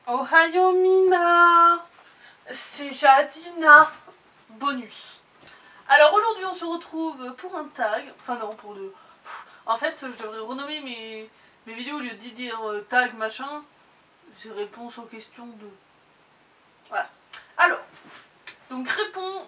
Ohayo Mina, c'est Jadina. Bonus. Alors aujourd'hui on se retrouve pour un tag, enfin non pour deux. En fait je devrais renommer mes vidéos au lieu de dire tag machin, c'est réponse aux questions de... Voilà. Alors, donc réponse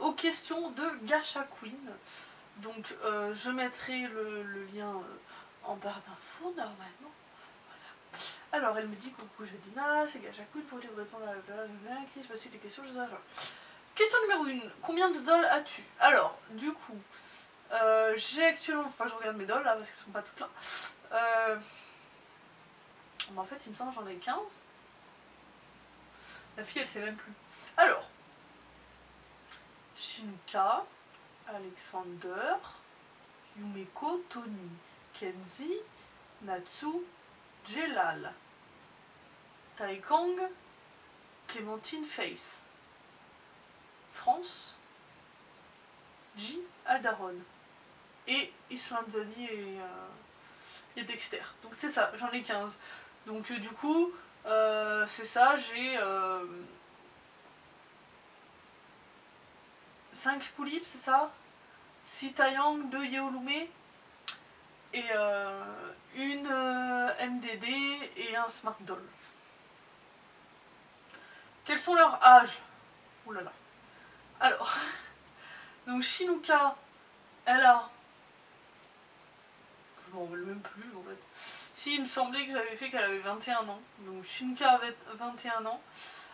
aux questions de Gacha Queen. Donc je mettrai le lien en barre d'infos normalement. Alors elle me dit coucou Jadina, c'est Gacha Queen pour vous répondre à la qui se passe les questions, je sais pas. Question numéro 1, combien de dolls as-tu? Alors, du coup, j'ai actuellement, enfin je regarde mes dolls là parce qu'elles sont pas toutes là. En fait il me semble que j'en ai 15. La fille elle sait même plus. Alors, Shinuka, Alexander, Yumeko, Tony, Kenzie, Natsu, Jelal, Taekang, Clémentine Face, France, J, Aldaron, et Island Zadie et Dexter. Donc c'est ça, j'en ai 15. Donc du coup, c'est ça, j'ai 5 Poulip, c'est ça, 6 Taeyang, 2 Yeolume, et une MDD et un Smart Doll. Quels sont leurs âges? Ouh là là. Alors, donc Shinuka, elle a... Je m'en rappelle même plus en fait. Si, il me semblait que j'avais fait qu'elle avait 21 ans. Donc Shinuka avait 21 ans.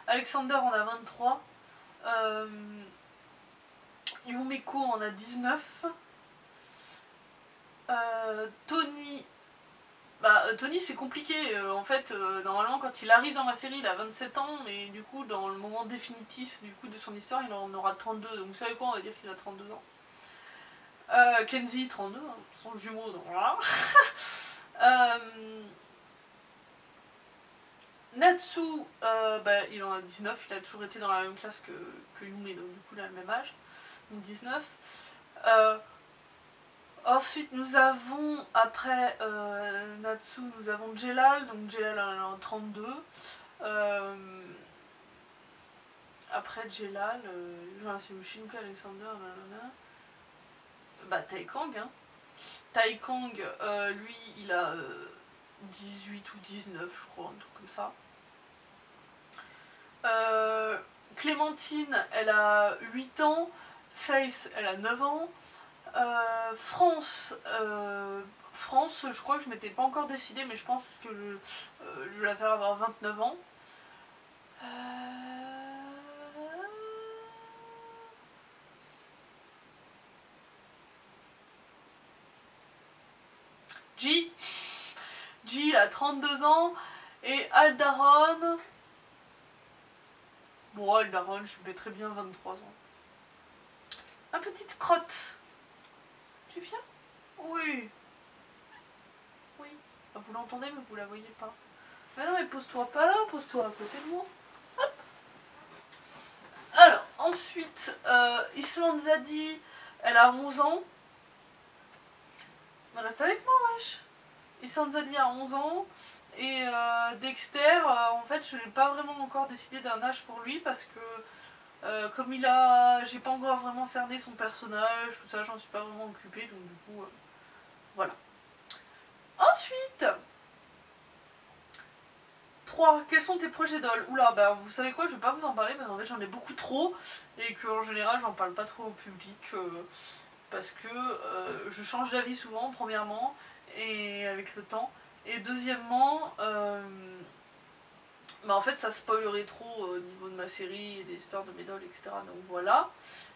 Alexander en a 23. Yumeko en a 19. Tony... Tony c'est compliqué, en fait, normalement quand il arrive dans ma série il a 27 ans, mais du coup dans le moment définitif du coup de son histoire il en aura 32, donc vous savez quoi, on va dire qu'il a 32 ans. Kenzie 32, hein, son jumeau, donc voilà. Natsu, il en a 19, il a toujours été dans la même classe que Yume, donc du coup il a le même âge, 19. Ensuite nous avons, après Natsu, nous avons Jelal, donc Jelal en a 32. Après Jelal, c'est Shinuka, Alexander, Taekang, hein. Taekang, lui il a 18 ou 19 je crois, un truc comme ça. Clémentine elle a 8 ans, Face elle a 9 ans. France, je crois que je m'étais pas encore décidée, mais je pense que je vais la faire avoir 29 ans. G a 32 ans, et Aldaron, bon Aldaron je lui mettrais bien 23 ans. Ma petite crotte, tu viens? Oui. Oui. Vous l'entendez mais vous la voyez pas. Mais non mais pose-toi pas là, pose-toi à côté de moi. Hop. Alors ensuite, Island Zadie, elle a 11 ans. Reste avec moi wesh. Island Zadie a 11 ans. Et Dexter, en fait je n'ai pas vraiment encore décidé d'un âge pour lui parce que comme j'ai pas encore vraiment cerné son personnage, tout ça, j'en suis pas vraiment occupée, donc du coup, voilà. Ensuite, 3. Quels sont tes projets d'ol? Oula, vous savez quoi, je vais pas vous en parler parce qu'en fait j'en ai beaucoup trop et qu'en général j'en parle pas trop au public parce que je change d'avis souvent, premièrement, et avec le temps. Et deuxièmement, en fait ça spoilerait trop au niveau de ma série et des histoires de mes dolls, etc. Donc voilà.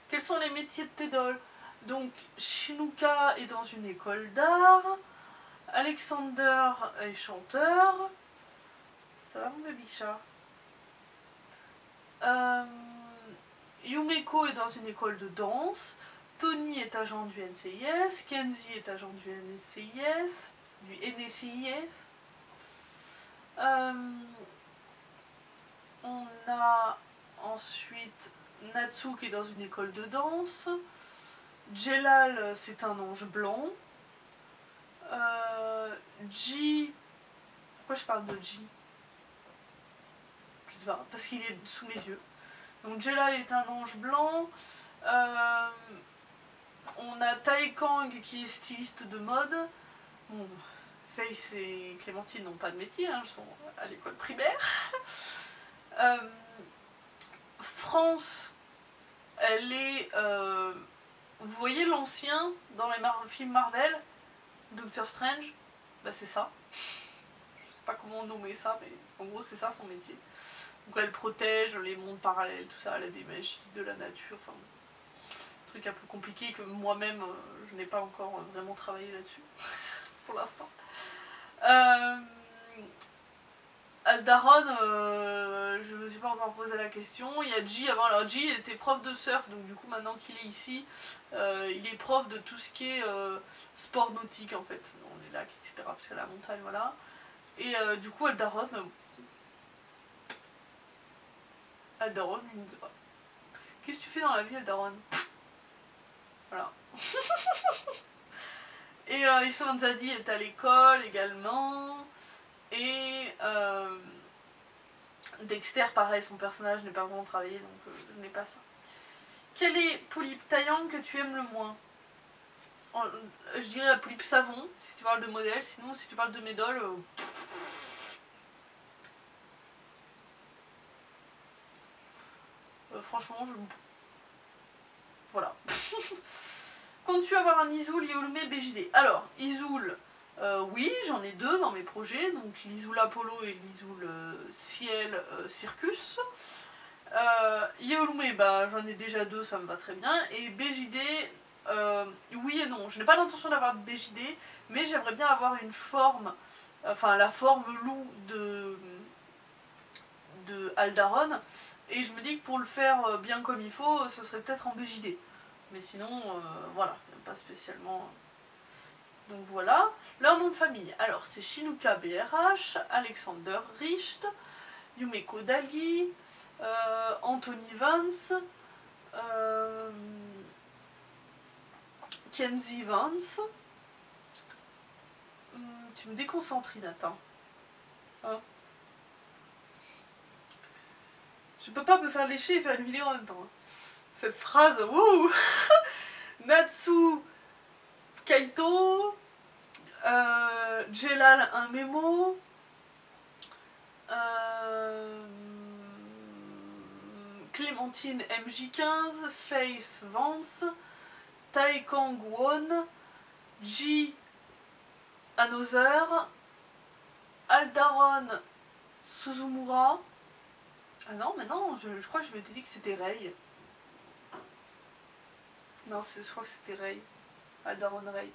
Quels sont les métiers de tes dolls? Donc Shinuka est dans une école d'art. Alexander est chanteur. Ça va mon baby chat? Yumeko est dans une école de danse. Tony est agent du NCIS. Kenzie est agent du NCIS. Du NCIS. On a ensuite Natsu qui est dans une école de danse. Jelal c'est un ange blanc. G... Pourquoi je parle de G? sais pas, parce qu'il est sous mes yeux. Donc Jelal est un ange blanc. On a Tai Kang qui est styliste de mode. Bon, Face et Clémentine n'ont pas de métier, hein, elles sont à l'école primaire. France, elle est... vous voyez l'ancien dans les films Marvel, Doctor Strange, bah c'est ça. Je sais pas comment nommer ça, mais en gros c'est ça son métier. Donc elle protège les mondes parallèles, tout ça, elle a des magies de la nature, enfin... truc un peu compliqué que moi-même je n'ai pas encore vraiment travaillé là-dessus pour l'instant. Aldaron, je ne me suis pas encore posé la question. Il y a G avant. Alors G était prof de surf, donc du coup maintenant qu'il est ici, il est prof de tout ce qui est sport nautique en fait, dans les lacs, etc. Parce que la montagne, voilà. Et du coup Aldaron, Aldaron, il ne sait pas. Qu'est-ce que tu fais dans la vie, Aldaron? Voilà. Et Island Zadie est à l'école également. Et Dexter, pareil, son personnage n'est pas vraiment travaillé, donc je n'ai pas ça. Quel est Polype Taillang que tu aimes le moins? Je dirais la Polype Savon, si tu parles de modèle. Sinon, si tu parles de Médole... franchement, je... Voilà. Comptes-tu avoir un Isoul, Yolume, BJD? Alors, Isoul, oui, j'en ai deux dans mes projets, donc l'Isoul Apollo et l'Isoul Ciel Circus. Yolume, bah, j'en ai déjà deux, ça me va très bien. Et BJD, oui et non. Je n'ai pas l'intention d'avoir de BJD, mais j'aimerais bien avoir une forme, enfin la forme loup de Aldaron. Et je me dis que pour le faire bien comme il faut, ce serait peut-être en BJD. Mais sinon, voilà, pas spécialement. Donc voilà. Leur nom de famille, alors c'est Shinuka BRH, Alexander Richt, Yumeko Dalgi, Anthony Vance, Kenzie Vance. Tu me déconcentres, Nathan. Hein? Je peux pas me faire lécher et faire une vidéo en même temps. Hein. Cette phrase, wouh. Natsu Kaito, Jelal un mémo, Clémentine MJ15, Face Vance, Tai Kang Won, Ji Another, Aldaron Suzumura. Ah non, mais non, je crois que je m'étais dit que c'était Rei. Non, je crois que c'était Rei. Aldaron Rei.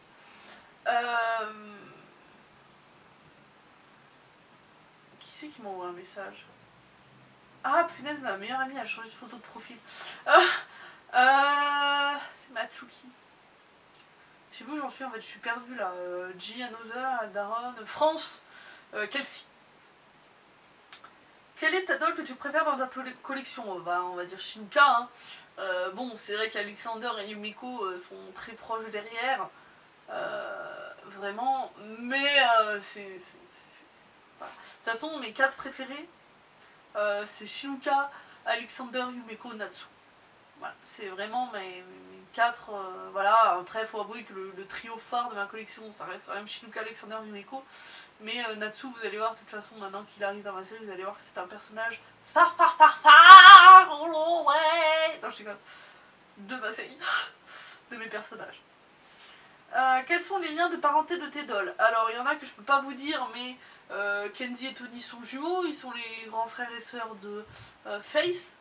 Qui c'est qui m'a envoyé un message? Ah punaise, ma meilleure amie a changé de photo de profil. C'est Machuki. Je sais pas où j'en suis en fait, je suis perdue là. G, Another, Aldaron, France, Kelsey. Quelle est ta doll que tu préfères dans ta collection? On va dire Shinuka. Hein. Bon, c'est vrai qu'Alexander et Yumiko sont très proches derrière. Vraiment. Mais c'est... Voilà. De toute façon, mes 4 préférés, c'est Shinuka, Alexander, Yumeko, Natsu. Voilà, c'est vraiment mes 4. Voilà, après, il faut avouer que le trio phare de ma collection, ça reste quand même Shinuka, Alexander, Yumeko. Mais Natsu, vous allez voir, de toute façon, maintenant qu'il arrive dans ma série, vous allez voir que c'est un personnage phare, oh ouais. Non, je rigole. De ma série, de mes personnages. Quels sont les liens de parenté de tes dolls? Alors, il y en a que je peux pas vous dire, mais Kenzie et Tony sont jumeaux, ils sont les grands frères et sœurs de Face.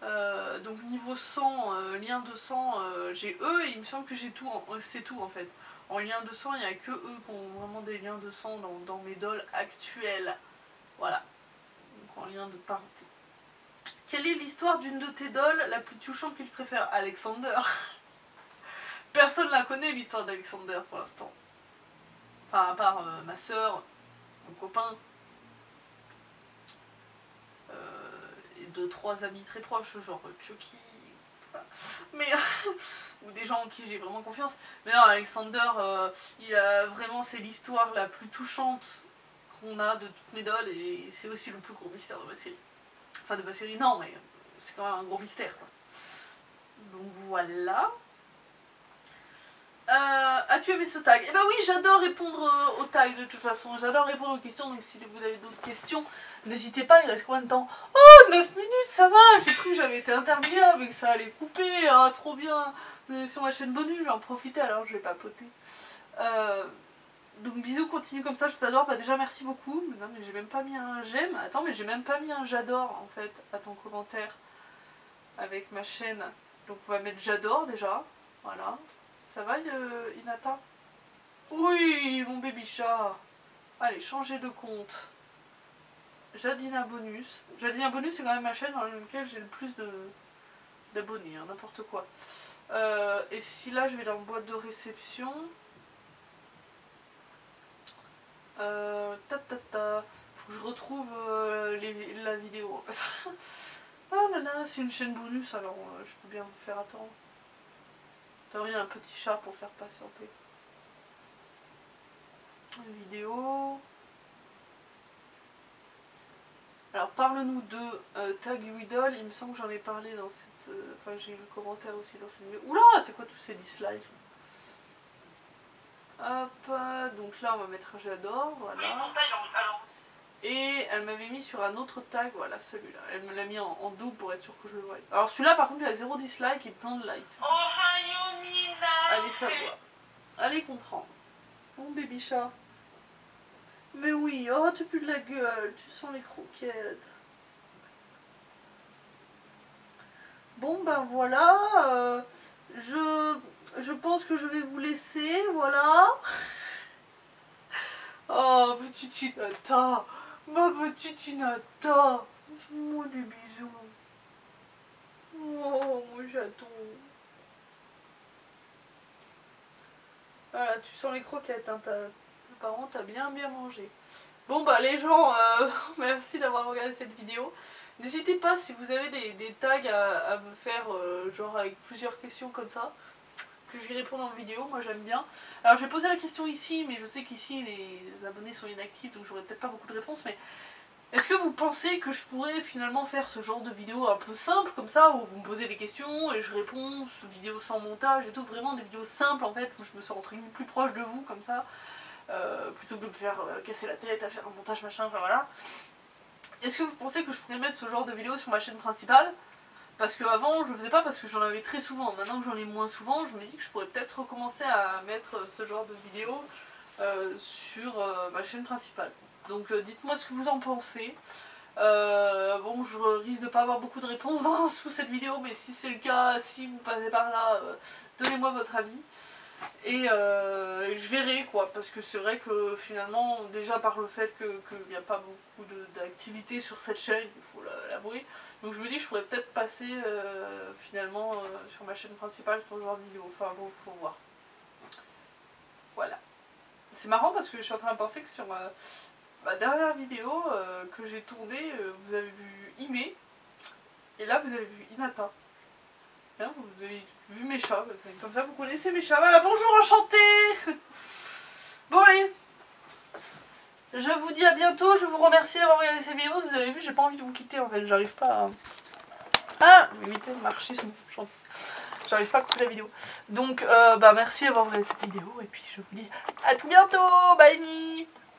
Donc niveau sang, lien de sang, j'ai eux et il me semble que j'ai tout, c'est tout en fait. En lien de sang, il n'y a que eux qui ont vraiment des liens de sang dans mes dolls actuelles. Voilà. Donc en lien de parenté. Quelle est l'histoire d'une de tes dolls la plus touchante que tu préfères? Alexander. Personne ne la connaît l'histoire d'Alexander pour l'instant. Enfin à part ma soeur, mon copain. Et 2-3 amis très proches, genre Chucky. Voilà. Mais ou des gens en qui j'ai vraiment confiance. Mais non, Alexander, il a vraiment, c'est l'histoire la plus touchante qu'on a de toutes mes dolls et c'est aussi le plus gros mystère de ma série. Enfin de ma série non, mais c'est quand même un gros mystère quoi. Donc voilà. As-tu aimé ce tag? Eh ben oui, j'adore répondre aux tags de toute façon, j'adore répondre aux questions, donc si vous avez d'autres questions, n'hésitez pas, il reste combien de temps? Oh, 9 minutes, ça va, j'ai cru que j'avais été interminable et que ça allait couper, ah, trop bien. Sur ma chaîne bonus, je vais en profiter, alors je vais papoter. Donc bisous, continue comme ça, je t'adore. Bah déjà merci beaucoup. Non mais j'ai même pas mis un j'aime. Attends, mais j'ai même pas mis un j'adore en fait à ton commentaire avec ma chaîne. Donc on va mettre j'adore déjà. Voilà. Ça va Hinata? Oui, mon baby chat. Allez, changer de compte. Jadina Bonus. Jadina Bonus c'est quand même ma chaîne dans laquelle j'ai le plus d'abonnés, hein, n'importe quoi. Et si là je vais dans boîte de réception. Faut que je retrouve la vidéo. Ah là là, c'est une chaîne bonus alors je peux bien vous faire attendre. T'as mis un petit chat pour faire patienter. Une vidéo. Alors parle-nous de Tag Idol, il me semble que j'en ai parlé dans cette... Enfin j'ai eu le commentaire aussi dans cette vidéo. Oula, c'est quoi tous ces dislikes? Hop, donc là on va mettre j'adore, voilà. Et elle m'avait mis sur un autre tag, voilà celui-là. Elle me l'a mis en double pour être sûre que je le voie. Alors celui-là par contre il a 0 dislike et plein de likes. Allez savoir. Allez comprendre. Mon baby chat. Mais oui, oh tu pues de la gueule, tu sens les croquettes. Bon ben voilà, je pense que je vais vous laisser, voilà. Oh petite Hinata, ma petite Hinata, fais-moi des bisous. Oh mon chaton. Voilà, tu sens les croquettes, hein, tes parents t'as bien mangé. Bon bah les gens, merci d'avoir regardé cette vidéo. N'hésitez pas si vous avez des tags à me faire, genre avec plusieurs questions comme ça, que je vais répondre en vidéo, moi j'aime bien. Alors je vais poser la question ici, mais je sais qu'ici les abonnés sont inactifs, donc j'aurai peut-être pas beaucoup de réponses, mais est-ce que vous pensez que je pourrais finalement faire ce genre de vidéo un peu simple comme ça, où vous me posez des questions et je réponds, vidéo sans montage et tout, vraiment des vidéos simples en fait, où je me sens entre guillemets plus proche de vous comme ça, plutôt que de me faire casser la tête à faire un montage machin, enfin voilà. Est-ce que vous pensez que je pourrais mettre ce genre de vidéo sur ma chaîne principale? Parce qu'avant je le faisais pas parce que j'en avais très souvent, maintenant que j'en ai moins souvent, je me dis que je pourrais peut-être recommencer à mettre ce genre de vidéo sur ma chaîne principale. Donc dites-moi ce que vous en pensez. Bon, je risque de pas avoir beaucoup de réponses sous cette vidéo, mais si c'est le cas, si vous passez par là, donnez-moi votre avis. Et je verrai quoi, parce que c'est vrai que finalement, déjà par le fait qu'il n'y a pas beaucoup d'activité sur cette chaîne, il faut l'avouer, donc je me dis que je pourrais peut-être passer finalement sur ma chaîne principale sur ce genre de vidéo, enfin bon, faut voir. Voilà. C'est marrant parce que je suis en train de penser que sur ma dernière vidéo que j'ai tournée, vous avez vu Ime, et là vous avez vu Hinata. Hein, vous avez vu mes chats, comme ça vous connaissez mes chats. Voilà, bonjour, enchanté. Bon allez, je vous dis à bientôt, je vous remercie d'avoir regardé cette vidéo. Vous avez vu, j'ai pas envie de vous quitter en fait, j'arrive pas à... éviter le marchisme, j'arrive pas à couper la vidéo. Donc bah merci d'avoir regardé cette vidéo, et puis je vous dis à tout bientôt, bye.